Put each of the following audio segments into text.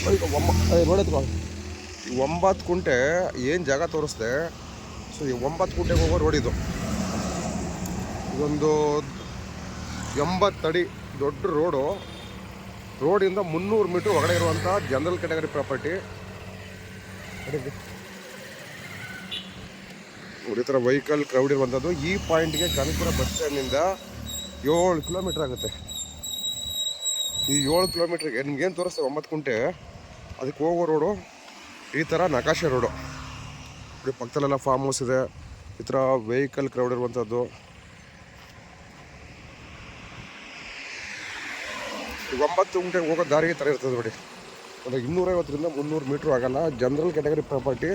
ನೋಡಿದ್ಕೊ ಈ 9 ಕುಂಟೆ ಏನು ಜಾಗ ತೋರಿಸ್ದೆ. ಸೊ ಈ 9 ಕುಂಟೆಗೆ ಹೋಗೋ ರೋಡ್ ಇದು. ಇದೊಂದು 80 ಅಡಿ ದೊಡ್ಡ ರೋಡು. ರೋಡಿಂದ 300 ಮೀಟ್ರ್ ಒಳಗಡೆ ಇರುವಂಥ ಜನರಲ್ ಕ್ಯಾಟಗರಿ ಪ್ರಾಪರ್ಟಿ. ನೋಡಿ, ಈ ಥರ ವೆಹಿಕಲ್ ಕ್ರೌಡ್ ಇರುವಂಥದ್ದು. ಈ ಪಾಯಿಂಟ್ಗೆ ಕನಕಪುರ ಬಸ್ ಸ್ಟ್ಯಾಂಡಿಂದ 7 ಕಿಲೋಮೀಟ್ರ್ ಆಗುತ್ತೆ. ಈ 7 ಕಿಲೋಮೀಟ್ರಿಗೆ ನಿಮ್ಗೇನು ತೋರಿಸ್ತೇವೆ 9 ಕುಂಟೆ, ಅದಕ್ಕೆ ಹೋಗೋ ರೋಡು ಈ ಥರ ನಕಾಶೆ ರೋಡು. ನೋಡಿ, ಪಕ್ಕದಲ್ಲೆಲ್ಲ ಫಾರ್ಮ್ ಹೌಸ್ ಇದೆ. ಈ ಥರ ವೆಹಿಕಲ್ ಕ್ರೌಡ್ ಇರುವಂಥದ್ದು. 9 ಕುಂಟೆಗೆ ಹೋಗೋ ದಾರಿ ಈ ಥರ ಇರ್ತದೆ ನೋಡಿ. ಒಂದು 250ರಿಂದ 300 ಮೀಟ್ರ್ ಆಗಲ್ಲ. General category property.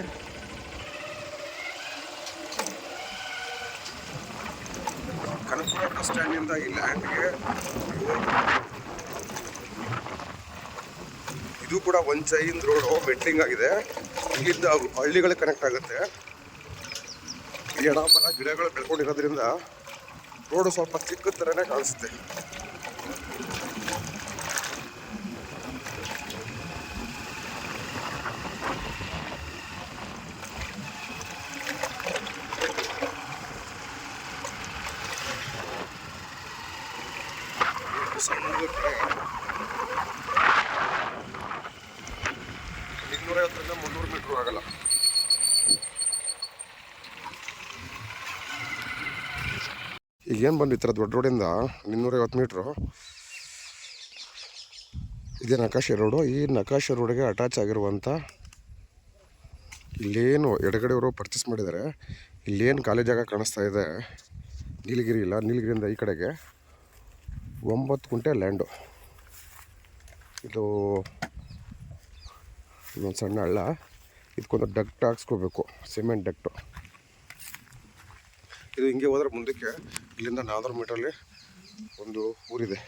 Kanakapura bus ಸ್ಟ್ಯಾಂಡಿಂದ ಈ ಲ್ಯಾಂಡ್ಗೆ ಇದು ಕೂಡ ಒಂದು ಸೈನ್ ರೋಡು ಮೆಟ್ಲಿಂಗ್ ಆಗಿದೆ. ಇಲ್ಲಿಂದ ಹಳ್ಳಿಗಳಿಗೆ ಕನೆಕ್ಟ್ ಆಗುತ್ತೆ. ಎಡಬಲ ಗಿಡಗಳು ಬೆಳ್ಕೊಂಡಿರೋದ್ರಿಂದ ರೋಡು ಸ್ವಲ್ಪ ಚಿಕ್ಕ ಥರನೇ ಕಾಣಿಸುತ್ತೆ. ಸಣ್ಣ 250ರಿಂದ 300 ಮೀಟ್ರ್ ಆಗಲ್ಲ. ಈಗೇನು ಬಂದು ಈ ಥರ ದೊಡ್ಡ ರೋಡಿಂದ 250 ಮೀಟ್ರು ಇದೇ ನಕಾಶೆ ರೋಡು. ಈ ನಕಾಶೆ ರೋಡಿಗೆ ಅಟ್ಯಾಚ್ ಆಗಿರುವಂಥ ಇಲ್ಲೇನು ಎಡಗಡೆಯವರು ಪರ್ಚೇಸ್ ಮಾಡಿದ್ದಾರೆ. ಇಲ್ಲೇನು ಖಾಲಿ ಜಾಗ ಕಾಣಿಸ್ತಾ ಇದೆ, ನೀಲಗಿರಿ ಇಲ್ಲ, ನೀಲಗಿರಿಯಿಂದ ಈ ಕಡೆಗೆ 9 ಕುಂಟೆ ಲ್ಯಾಂಡು. ಇದು ಇದೊಂದು ಸಣ್ಣ ಹಳ್ಳ. ಇದಕ್ಕೊಂದು ಡಕ್ಟ್ ಹಾಕ್ಸ್ಕೋಬೇಕು, ಸಿಮೆಂಟ್ ಡಕ್ಟು. ಇದು ಹಿಂಗೆ ಹೋದ್ರೆ ಮುಂದಕ್ಕೆ ಇಲ್ಲಿಂದ 400 ಮೀಟ್ರಲ್ಲಿ ಒಂದು ಊರಿದೆ.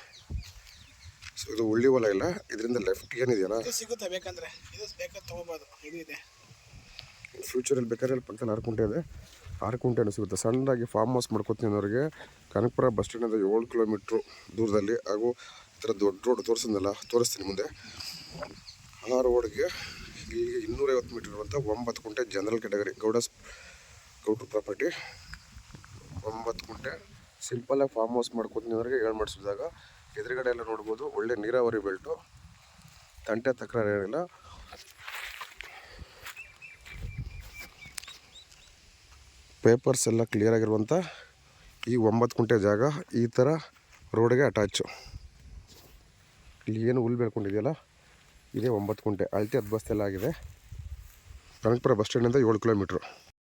ಸೊ ಇದು ಉಳ್ಳಿ ಹೊಲ ಇಲ್ಲ. ಇದರಿಂದ ಲೆಫ್ಟ್ ಏನಿದೆಯಲ್ಲ ಸಿಗುತ್ತೆ, ಬೇಕಂದ್ರೆ ಇದು ಬೇಕಾದ್ರೆ ತೊಗೋಬೋದು. ಇದು ಇದೆ ಫ್ಯೂಚರಲ್ಲಿ ಬೇಕಾದ್ರೆ ಪಕ್ಕದಲ್ಲಿ 6 ಕುಂಟೆ ಇದೆ. 6 ಕುಂಟೆನೂ ಸಿಗುತ್ತೆ. ಸಣ್ಣದಾಗಿ ಫಾರ್ಮ್ ಹೌಸ್ ಮಾಡ್ಕೊತೀನಿ ಅನ್ನೋರಿಗೆ ಕನಕಪುರ ಬಸ್ ಸ್ಟ್ಯಾಂಡಿಂದ 7 ಕಿಲೋಮೀಟ್ರು ದೂರದಲ್ಲಿ. ಹಾಗೂ ಈ ಥರ ದೊಡ್ಡ ರೋಡ್ ತೋರಿಸ್ತೀನಿ ಮುಂದೆ. ಆ ರೋಡ್ಗೆ ಇಲ್ಲಿ 250 ಮೀಟ್ರ್ ಇರುವಂಥ 9 ಕುಂಟೆ ಜನರಲ್ ಕ್ಯಾಟಗರಿ ಗೌಡ್ರ ಪ್ರಾಪರ್ಟಿ. 9 ಕುಂಟೆ ಸಿಂಪಲ್ಲಾಗಿ ಫಾರ್ಮ್ ಹೌಸ್ ಮಾಡ್ಕೊತೀನಿ ಅನ್ನೋರಿಗೆ ಹೇಳಿ ಮಾಡಿಸಿದಾಗ ಎದುರುಗಡೆ ಎಲ್ಲ ನೋಡ್ಬೋದು. ಒಳ್ಳೆ ನೀರಾವರಿ ಬೆಲ್ಟು, ತಂಟೆ ತಕರಾರು ಏನಿಲ್ಲ. ಪೇಪರ್ಸ್ ಎಲ್ಲ ಕ್ಲಿಯರ್ ಆಗಿರುವಂಥ ಈ 9 ಕುಂಟೆ ಜಾಗ ಈ ಥರ ರೋಡ್ಗೆ ಅಟ್ಯಾಚು. ಇಲ್ಲಿ ಏನು ಹುಲ್ಲು ಬೆಳ್ಕೊಂಡಿದೆಯಲ್ಲ ಇದೇ 9 ಕುಂಟೆ. ಅಳತೆ 10 ಬಸ್ತೆಲ್ಲ ಆಗಿದೆ. ಕನಕಪುರ ಬಸ್ ಸ್ಟ್ಯಾಂಡಿಂದ 7 ಕಿಲೋಮೀಟ್ರು.